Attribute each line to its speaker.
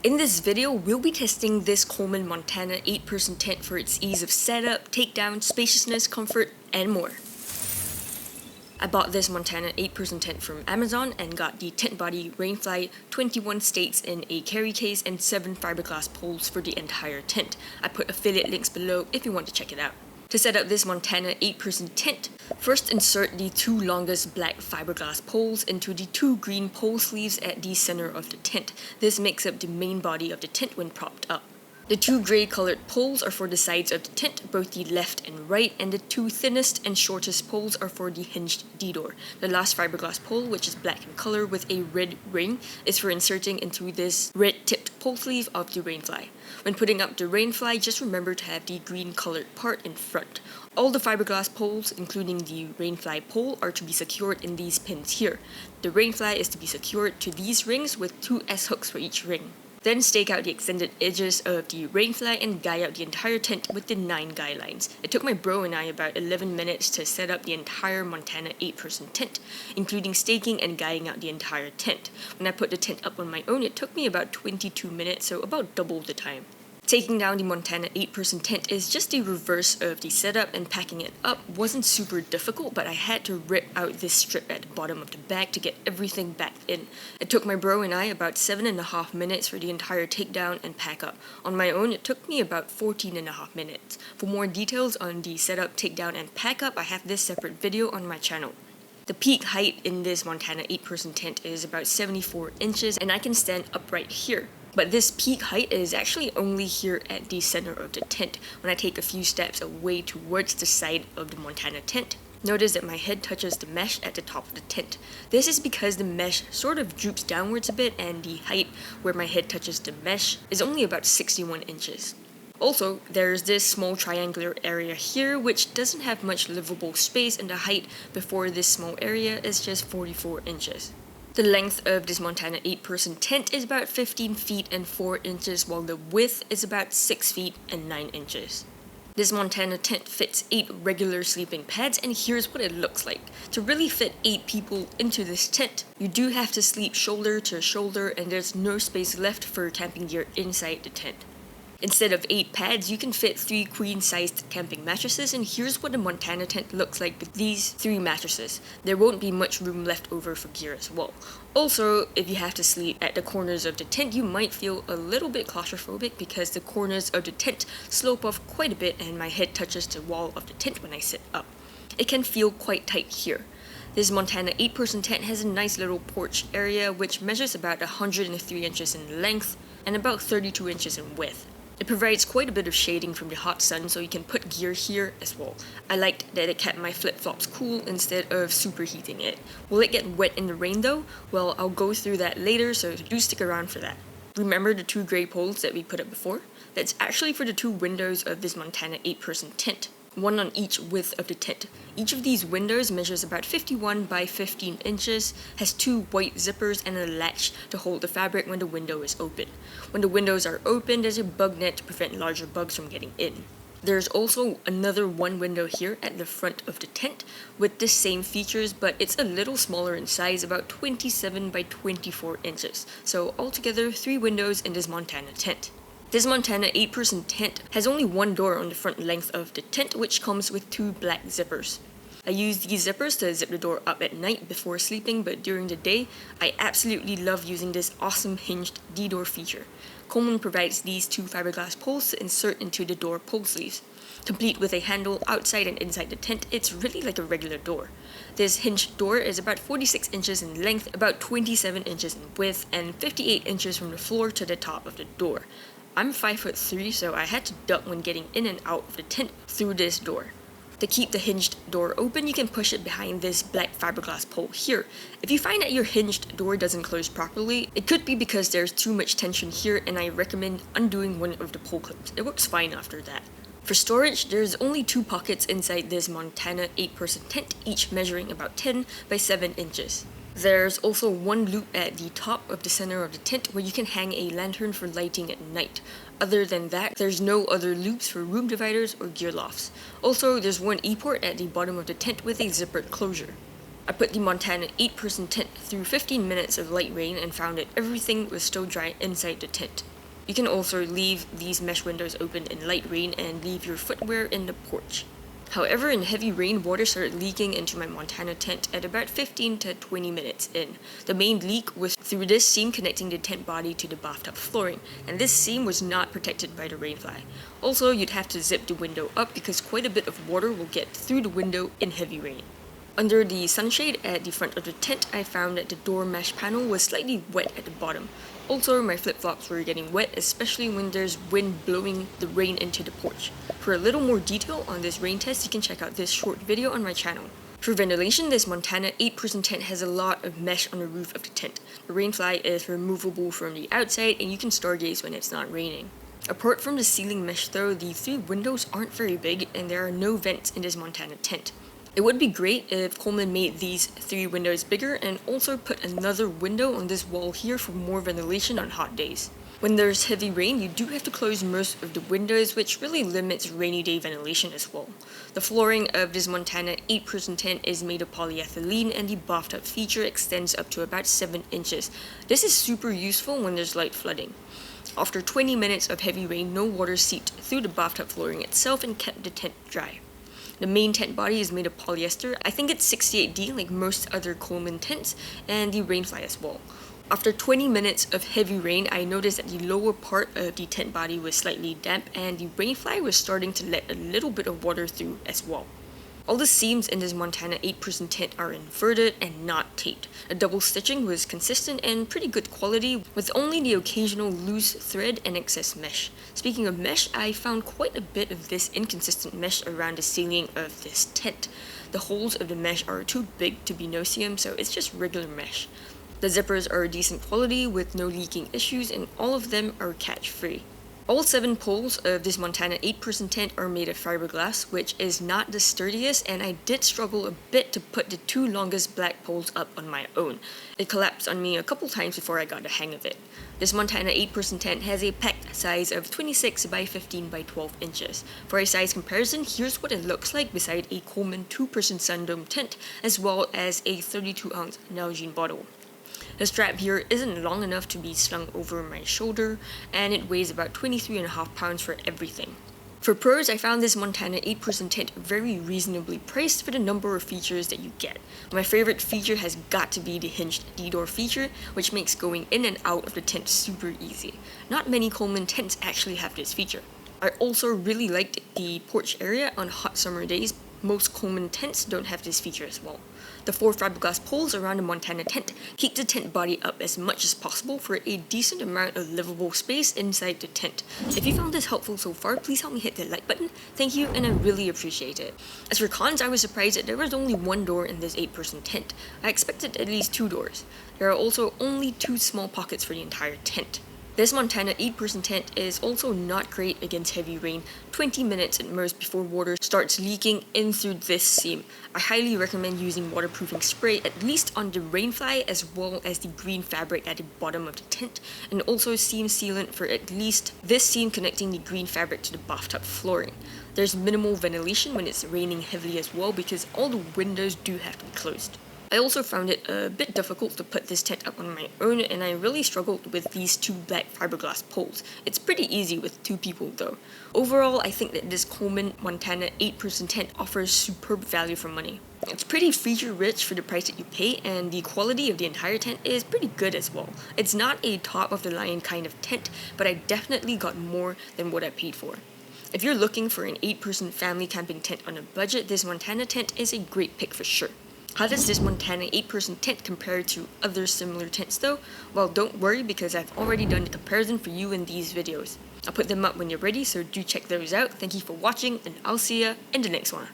Speaker 1: In this video, we'll be testing this Coleman Montana 8-person tent for its ease of setup, takedown, spaciousness, comfort, and more. I bought this Montana 8-person tent from Amazon and got the tent body, rainfly, 21 stakes in a carry case, and 7 fiberglass poles for the entire tent. I put affiliate links below if you want to check it out. To set up this Montana 8-person tent, first insert the 2 longest black fiberglass poles into the 2 green pole sleeves at the center of the tent. This makes up the main body of the tent when propped up. The 2 grey colored poles are for the sides of the tent, both the left and right, and the 2 thinnest and shortest poles are for the hinged D-door. The last fiberglass pole, which is black in color with a red ring, is for inserting into this red-tipped pole sleeve of the rainfly. When putting up the rainfly, just remember to have the green colored part in front. All the fiberglass poles, including the rainfly pole, are to be secured in these pins here. The rainfly is to be secured to these rings with 2 S-hooks for each ring. Then stake out the extended edges of the rainfly and guy out the entire tent with the 9 guy lines. It took my bro and I about 11 minutes to set up the entire Montana 8-person tent, including staking and guying out the entire tent. When I put the tent up on my own, it took me about 22 minutes, so about double the time. Taking down the Montana 8-person tent is just the reverse of the setup, and packing it up wasn't super difficult, but I had to rip out this strip at the bottom of the bag to get everything back in. It took my bro and I about 7.5 minutes for the entire takedown and pack up. On my own, it took me about 14.5 minutes. For more details on the setup, takedown, and pack up, I have this separate video on my channel. The peak height in this Montana 8-person tent is about 74 inches, and I can stand upright here. But this peak height is actually only here at the center of the tent. When I take a few steps away towards the side of the Montana tent, notice that my head touches the mesh at the top of the tent. This is because the mesh sort of droops downwards a bit, and the height where my head touches the mesh is only about 61 inches. Also, there's this small triangular area here which doesn't have much livable space, and the height before this small area is just 44 inches. The length of this Montana 8-person tent is about 15 feet and 4 inches, while the width is about 6 feet and 9 inches. This Montana tent fits 8 regular sleeping pads, and here's what it looks like. To really fit 8 people into this tent, you do have to sleep shoulder to shoulder, and there's no space left for camping gear inside the tent. Instead of 8 pads, you can fit 3 queen-sized camping mattresses, and here's what the Montana tent looks like with these 3 mattresses. There won't be much room left over for gear as well. Also, if you have to sleep at the corners of the tent, you might feel a little bit claustrophobic because the corners of the tent slope off quite a bit and my head touches the wall of the tent when I sit up. It can feel quite tight here. This Montana 8-person tent has a nice little porch area which measures about 103 inches in length and about 32 inches in width. It provides quite a bit of shading from the hot sun, so you can put gear here as well. I liked that it kept my flip-flops cool instead of superheating it. Will it get wet in the rain though? Well, I'll go through that later, so do stick around for that. Remember the 2 grey poles that we put up before? That's actually for the 2 windows of this Montana 8-person tent, one on each width of the tent. Each of these windows measures about 51 by 15 inches, has 2 white zippers and a latch to hold the fabric when the window is open. When the windows are open, there's a bug net to prevent larger bugs from getting in. There's also another 1 window here at the front of the tent with the same features, but it's a little smaller in size, about 27 by 24 inches. So altogether, 3 windows in this Montana tent. This Montana 8-person tent has only 1 door on the front length of the tent, which comes with 2 black zippers. I use these zippers to zip the door up at night before sleeping, but during the day, I absolutely love using this awesome hinged D-door feature. Coleman provides these 2 fiberglass poles to insert into the door pole sleeves. Complete with a handle outside and inside the tent, it's really like a regular door. This hinged door is about 46 inches in length, about 27 inches in width, and 58 inches from the floor to the top of the door. I'm 5'3", so I had to duck when getting in and out of the tent through this door. To keep the hinged door open, you can push it behind this black fiberglass pole here. If you find that your hinged door doesn't close properly, it could be because there's too much tension here, and I recommend undoing one of the pole clips. It works fine after that. For storage, there's only 2 pockets inside this Montana 8-person tent, each measuring about 10 by 7 inches. There's also 1 loop at the top of the center of the tent where you can hang a lantern for lighting at night. Other than that, there's no other loops for room dividers or gear lofts. Also, there's 1 E-port at the bottom of the tent with a zippered closure. I put the Montana 8-person tent through 15 minutes of light rain and found that everything was still dry inside the tent. You can also leave these mesh windows open in light rain and leave your footwear in the porch. However, in heavy rain, water started leaking into my Montana tent at about 15 to 20 minutes in. The main leak was through this seam connecting the tent body to the bathtub flooring, and this seam was not protected by the rainfly. Also, you'd have to zip the window up because quite a bit of water will get through the window in heavy rain. Under the sunshade at the front of the tent, I found that the door mesh panel was slightly wet at the bottom. Also, my flip-flops were getting wet, especially when there's wind blowing the rain into the porch. For a little more detail on this rain test, you can check out this short video on my channel. For ventilation, this Montana 8-person tent has a lot of mesh on the roof of the tent. The rainfly is removable from the outside and you can stargaze when it's not raining. Apart from the ceiling mesh though, the 3 windows aren't very big and there are no vents in this Montana tent. It would be great if Coleman made these 3 windows bigger and also put another window on this wall here for more ventilation on hot days. When there's heavy rain, you do have to close most of the windows, which really limits rainy day ventilation as well. The flooring of this Montana 8-person tent is made of polyethylene and the bathtub feature extends up to about 7 inches. This is super useful when there's light flooding. After 20 minutes of heavy rain, no water seeped through the bathtub flooring itself and kept the tent dry. The main tent body is made of polyester. I think it's 68D like most other Coleman tents, and the rainfly as well. After 20 minutes of heavy rain, I noticed that the lower part of the tent body was slightly damp and the rainfly was starting to let a little bit of water through as well. All the seams in this Montana 8-person tent are inverted and not taped. The double stitching was consistent and pretty good quality, with only the occasional loose thread and excess mesh. Speaking of mesh, I found quite a bit of this inconsistent mesh around the ceiling of this tent. The holes of the mesh are too big to be no-seam, so it's just regular mesh. The zippers are decent quality with no leaking issues and all of them are catch-free. All 7 poles of this Montana 8-person tent are made of fiberglass, which is not the sturdiest, and I did struggle a bit to put the 2 longest black poles up on my own. It collapsed on me a couple times before I got the hang of it. This Montana 8-person tent has a packed size of 26 by 15 by 12 inches. For a size comparison, here's what it looks like beside a Coleman 2-person Sundome tent, as well as a 32-ounce Nalgene bottle. The strap here isn't long enough to be slung over my shoulder, and it weighs about 23.5 pounds for everything. For pros, I found this Montana 8-person tent very reasonably priced for the number of features that you get. My favorite feature has got to be the hinged D-door feature, which makes going in and out of the tent super easy. Not many Coleman tents actually have this feature. I also really liked the porch area on hot summer days. Most Coleman tents don't have this feature as well. The 4 fiberglass poles around the Montana tent keep the tent body up as much as possible for a decent amount of livable space inside the tent. If you found this helpful so far, please help me hit the like button. Thank you, and I really appreciate it. As for cons, I was surprised that there was only 1 door in this 8-person tent. I expected at least 2 doors. There are also only 2 small pockets for the entire tent. This Montana 8-person tent is also not great against heavy rain, 20 minutes at most before water starts leaking in through this seam. I highly recommend using waterproofing spray at least on the rainfly as well as the green fabric at the bottom of the tent, and also seam sealant for at least this seam connecting the green fabric to the bathtub flooring. There's minimal ventilation when it's raining heavily as well because all the windows do have to be closed. I also found it a bit difficult to put this tent up on my own, and I really struggled with these 2 black fiberglass poles. It's pretty easy with 2 people though. Overall, I think that this Coleman Montana 8-person tent offers superb value for money. It's pretty feature rich for the price that you pay, and the quality of the entire tent is pretty good as well. It's not a top of the line kind of tent, but I definitely got more than what I paid for. If you're looking for an 8-person family camping tent on a budget, this Montana tent is a great pick for sure. How does this Montana 8-person tent compare to other similar tents though? Well, don't worry because I've already done the comparison for you in these videos. I'll put them up when you're ready, so do check those out. Thank you for watching, and I'll see ya in the next one.